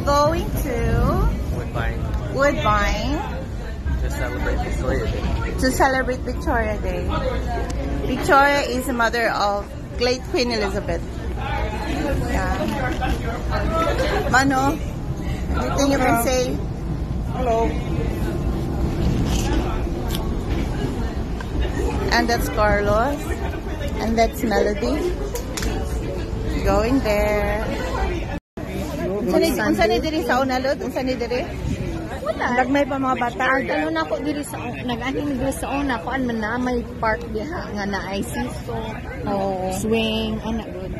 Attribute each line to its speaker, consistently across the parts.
Speaker 1: going to Woodbine
Speaker 2: to celebrate Victoria Day.
Speaker 1: to celebrate Victoria Day. Victoria is the mother of late Queen Elizabeth. Yeah. Mano, anything you can say?
Speaker 2: Hello.
Speaker 1: And that's Carlos. And that's Melody. Going there. Unsa ni diri sa una, Lord? Unsa ni diri?
Speaker 3: Wala.
Speaker 1: Nagmay pa mga bata.
Speaker 3: Ano na ako diri sa nag-aning diri sa una kuan man na may park diha nga na ay siso.
Speaker 1: Oh.
Speaker 3: Swing ana good.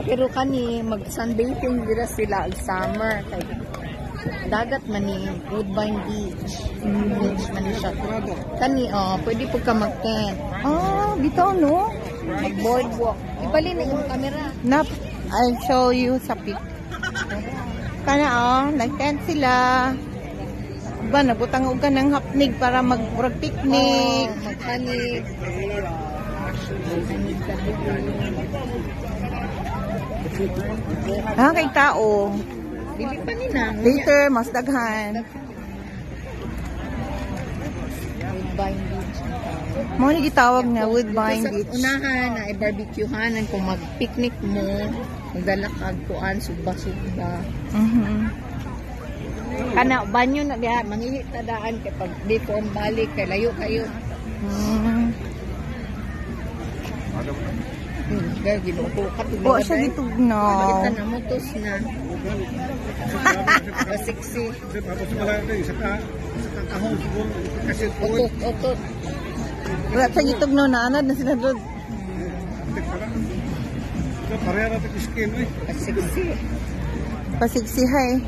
Speaker 3: Pero kani mag sunbathing dira sila ag summer kay dagat man ni Woodbine Beach. Beach man ni siya. Kani pwede po ka mag-tent.
Speaker 1: Bitaw no?
Speaker 3: Mag-boardwalk. Ibali na yung camera.
Speaker 1: Nap, I'll show you sa pic. Kana nag-tent sila. Ba, nabutang ka ng hapnig para mag-picnic.
Speaker 3: Magpanig.
Speaker 1: Kay tao.
Speaker 3: Dili pa nila.
Speaker 1: Later, mas daghan.
Speaker 3: Woodbine Beach.
Speaker 1: Mo ni gitawag na Woodbine
Speaker 3: Sa
Speaker 1: Beach.
Speaker 3: unahan na i-barbecuehanan kung mag-picnic mo, magdala kag kuan suba-suba. Kana banyo na diha mangihi tadaan kay pag di ko balik kay layo kayo. Gaya ginuko ka
Speaker 1: Oo, siya gitugnaw.
Speaker 3: Kita na mutos na. Sexy. Otot.
Speaker 1: Wala sa gitugnaw na anad na sila doon.
Speaker 3: Sexy.
Speaker 1: Pasiksihay.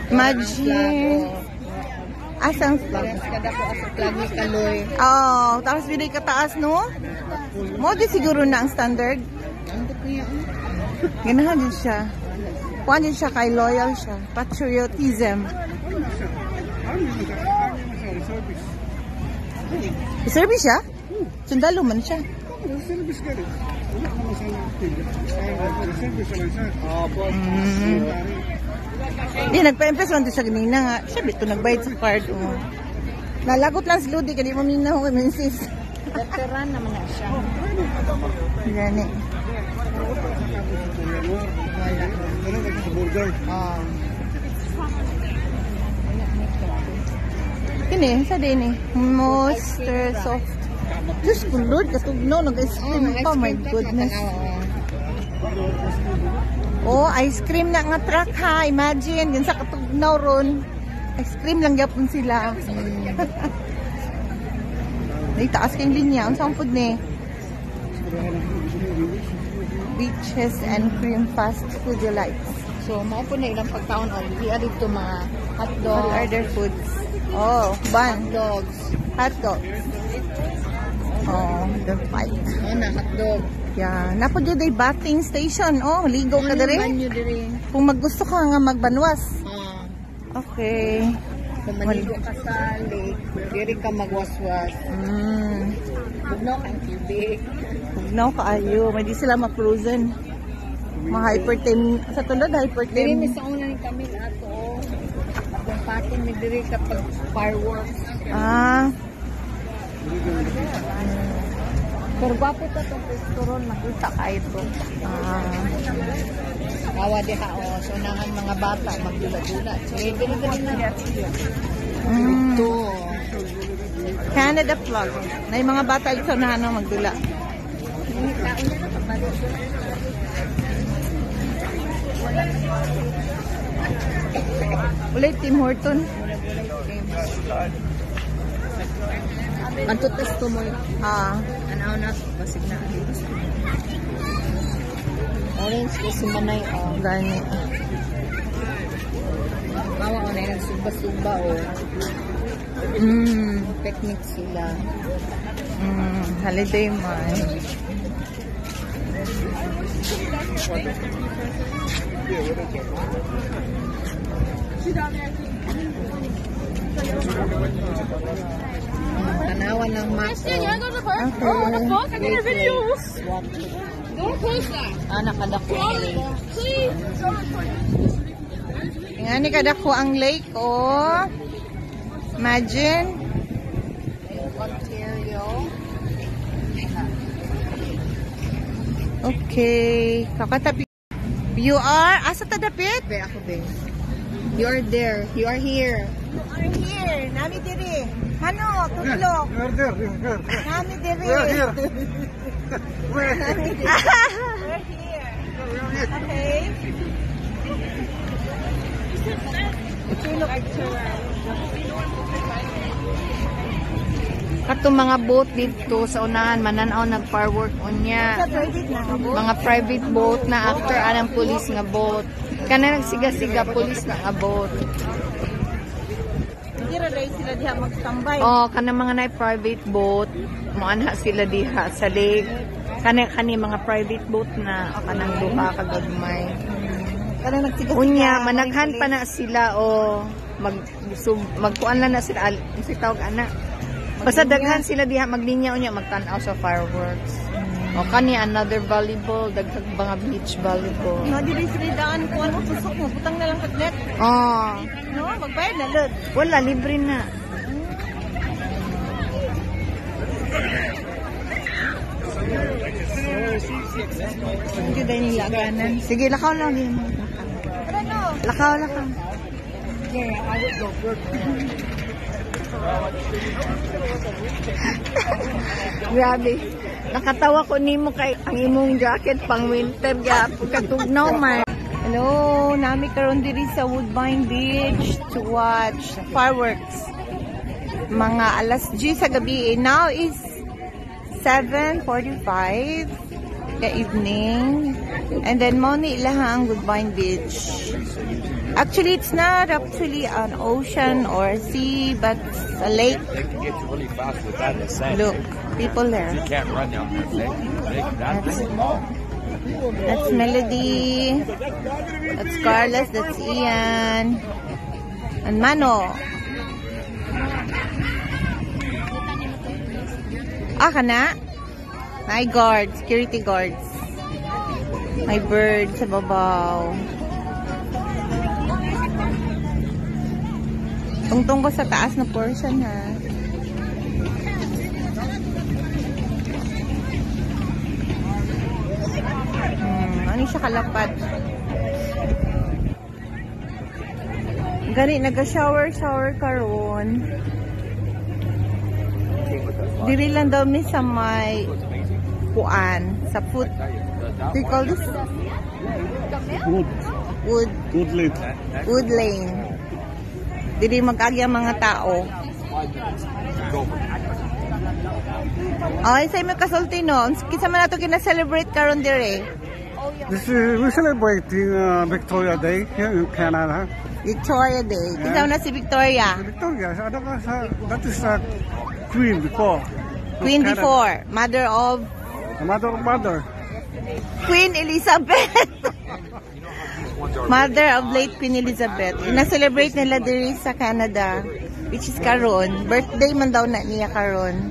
Speaker 1: Imagine. Asang flag?
Speaker 3: Kada ko asa flag ni Kaloy.
Speaker 1: Tapos binay kataas, no? Mo di siguro na ang standard.
Speaker 3: Andot niya.
Speaker 1: Ganahan din siya. Kuhan din siya kay loyal siya. Patriotism. Service siya? Sundalo man siya. Di, nagpa-impress lang ito siya ganina nga. Siya, bito nagbayad sa card. Nalagot lang si Ludi, kaya di mo minna ko kami-insist.
Speaker 3: Veteran naman na siya.
Speaker 1: Gani. Kini, sa din eh. Monster soft. Diyos ko, Lord, katugno, nag-ice cream pa. My goodness. Ice cream na nga truck ha. Imagine, yun sa katugnaw ron. Ice cream lang yapon sila. Taas kayong linya. Ang sampod ni. Beaches and cream fast food delights.
Speaker 3: So, mao po na ilang pagkaon o di dito mga hotdog.
Speaker 1: What are their foods? Bun.
Speaker 3: Hotdogs.
Speaker 1: Hotdogs. Don't fight.
Speaker 3: Na hotdog.
Speaker 1: Yeah. Napo dyan day bathing station. Ligo ka dere.
Speaker 3: Banyo diri.
Speaker 1: Kung maggusto ka nga magbanwas. Okay.
Speaker 3: Kung maligo ka sa lake, diri ka magwaswas. Bugnaw kang tubig.
Speaker 1: Bugnaw kaayo. May di sila ma-frozen. Ma-hyperthermia. Sa tulad,
Speaker 3: Diri
Speaker 1: hyperthermia.
Speaker 3: mi sa una ni kami ato. Kung patin mi diri kapag fireworks. Pero gwapo ka itong restaurant, makita ka ito. Kawa diha so nangan mga bata, magdula-dula. Dili na. Ito.
Speaker 1: Canada Plug. Na yung mga bata ito na magdula. Ulit Tim Horton.
Speaker 3: Mantutas to mo. Anaw na basig na. Orange kasi manay
Speaker 1: Gani.
Speaker 3: Mawa ko na yung suba-suba picnic sila.
Speaker 1: Holiday man.
Speaker 3: Tanawan ng map.
Speaker 1: Okay.
Speaker 3: Anak kadako.
Speaker 1: Nga ni kadako ang lake, oh. Imagine.
Speaker 3: Ontario.
Speaker 1: Okay. Kakatapi. You are? Asa tadapit?
Speaker 3: Be, ako be. You are there. You are here.
Speaker 1: You are here. Nami diri. Hano, tulog.
Speaker 2: We're there.
Speaker 1: Nami diri.
Speaker 2: We're here.
Speaker 1: We're here. Okay.
Speaker 3: Katong mga boat dito sa unahan, mananaw nag-firework unya. Mga private boat na after anang police nga boat. Kana nagsiga-siga police nga boat.
Speaker 1: Hindi rin sila diha magtambay.
Speaker 3: Oh, kana mga na private boat, mo anha sila diha sa lake. Kani mga private boat na kanang duha ka gagmay.
Speaker 1: Kana nagsiga.
Speaker 3: Unya managhan pa na sila o magkuan na sila si tawag ana. Basta daghan sila diha maglinya unya magtan-aw sa fireworks. O kani another volleyball, daghang mga beach volleyball.
Speaker 1: No, di sila daan ko ano susok mo, butang na lang kagnet.
Speaker 3: Oh,
Speaker 1: No, magbayad na lod.
Speaker 3: wala libre na.
Speaker 1: Hindi dahil nilaganan.
Speaker 3: Sige, lakaw lang din mo.
Speaker 1: Ano?
Speaker 3: Lakaw. Grabe. Nakatawa ko nimo kay ang imong jacket pang winter ya pagkatugnaw man.
Speaker 1: Hello, nami karon diri sa Woodbine Beach to watch fireworks. Mga alas 10 sa gabi. Now is 7:45 ka evening. And then mo ni ilahang Woodbine Beach. Actually, it's not actually an ocean or a sea, but a lake.
Speaker 2: They can get you really fast with that in the sand.
Speaker 1: Look, people there.
Speaker 2: You can't run down that lake.
Speaker 1: That's Melody. That's Carlos. That's Ian. And Mano. Kana? My guard. Security guards. My bird sa babaw. Tungtong ko sa taas na portion ha. Ano siya kalapad? Gani, nag-shower karon. Diri lang daw mi sa may kuan, sa foot. What do you call this? Wood lane. Diri mag-agya mga tao. Ay, sa imo kasulti no. Kisa man nato kina-celebrate karon dire.
Speaker 4: We're celebrating Victoria Day here in Canada.
Speaker 1: Victoria Day. Kisa na si Victoria.
Speaker 4: Victoria, that is Queen before.
Speaker 1: Queen
Speaker 4: Canada.
Speaker 1: before. Mother of
Speaker 4: The mother.
Speaker 1: Queen Elizabeth. Mother of late Queen Elizabeth. Na-celebrate nila diri sa Canada, which is karon. Birthday man daw na niya karon.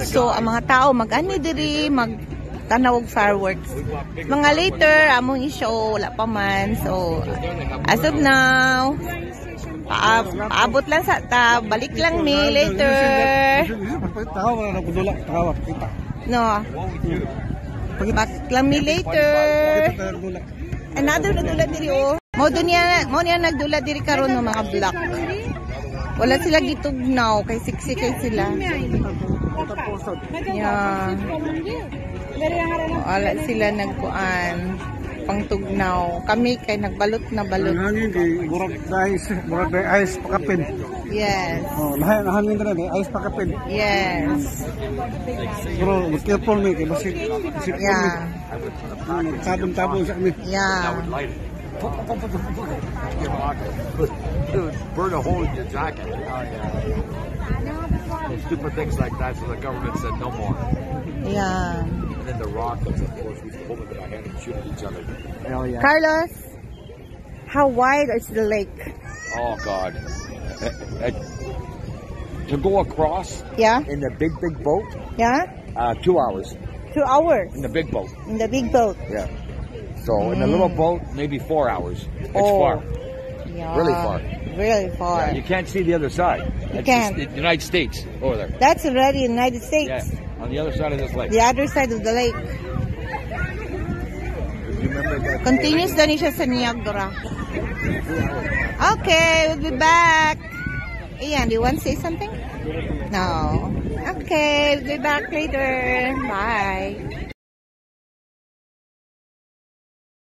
Speaker 1: So, ang mga tao mag-ani diri, mag-tanaw og fireworks. Mga later, among i-show, wala pa man. So, as of now, paabot lang sa balik lang mi later. No. Back lang mi later. Another nagdula diri oh. Mo niya nagdula diri karon ng mga black. Wala sila gitugnaw kay siksi kay sila. Yeah. Wala sila nagkuan pangtugnaw. Kami kay nagbalot na balot.
Speaker 4: Ang hangin kay murag na ice pakapin.
Speaker 1: Yes.
Speaker 4: Oh, hangin na ice pakapin.
Speaker 1: Yes.
Speaker 4: Pero careful mi kay basit.
Speaker 1: Yeah.
Speaker 4: Tabon sa kami.
Speaker 1: Yeah.
Speaker 2: Dude, burn a hole in your jacket. Stupid things like that, so the government said no more.
Speaker 1: Yeah.
Speaker 2: And then the rockets, of course, we hold them in our hand and shoot at each other.
Speaker 4: Hell yeah.
Speaker 1: Carlos, how wide is the lake?
Speaker 2: Oh God. to go across
Speaker 1: Yeah?
Speaker 2: in the big boat,
Speaker 1: Yeah?
Speaker 2: 2 hours
Speaker 1: 2 hours
Speaker 2: in the big boat.
Speaker 1: in the big boat.
Speaker 2: Yeah. So in the little boat, maybe 4 hours. It's far.
Speaker 1: Yeah.
Speaker 2: Really far.
Speaker 1: Really far.
Speaker 2: Yeah, you can't see the other side.
Speaker 1: You
Speaker 2: That's
Speaker 1: can't.
Speaker 2: just the United States over there.
Speaker 1: That's already United States.
Speaker 2: Yeah, on the other side of this lake.
Speaker 1: The other side of the lake.
Speaker 2: You remember that?
Speaker 1: Continuous na siya sa Niagara. Okay, we'll be back. Ian, do you want to say something? No. Okay, we'll be back later. Bye.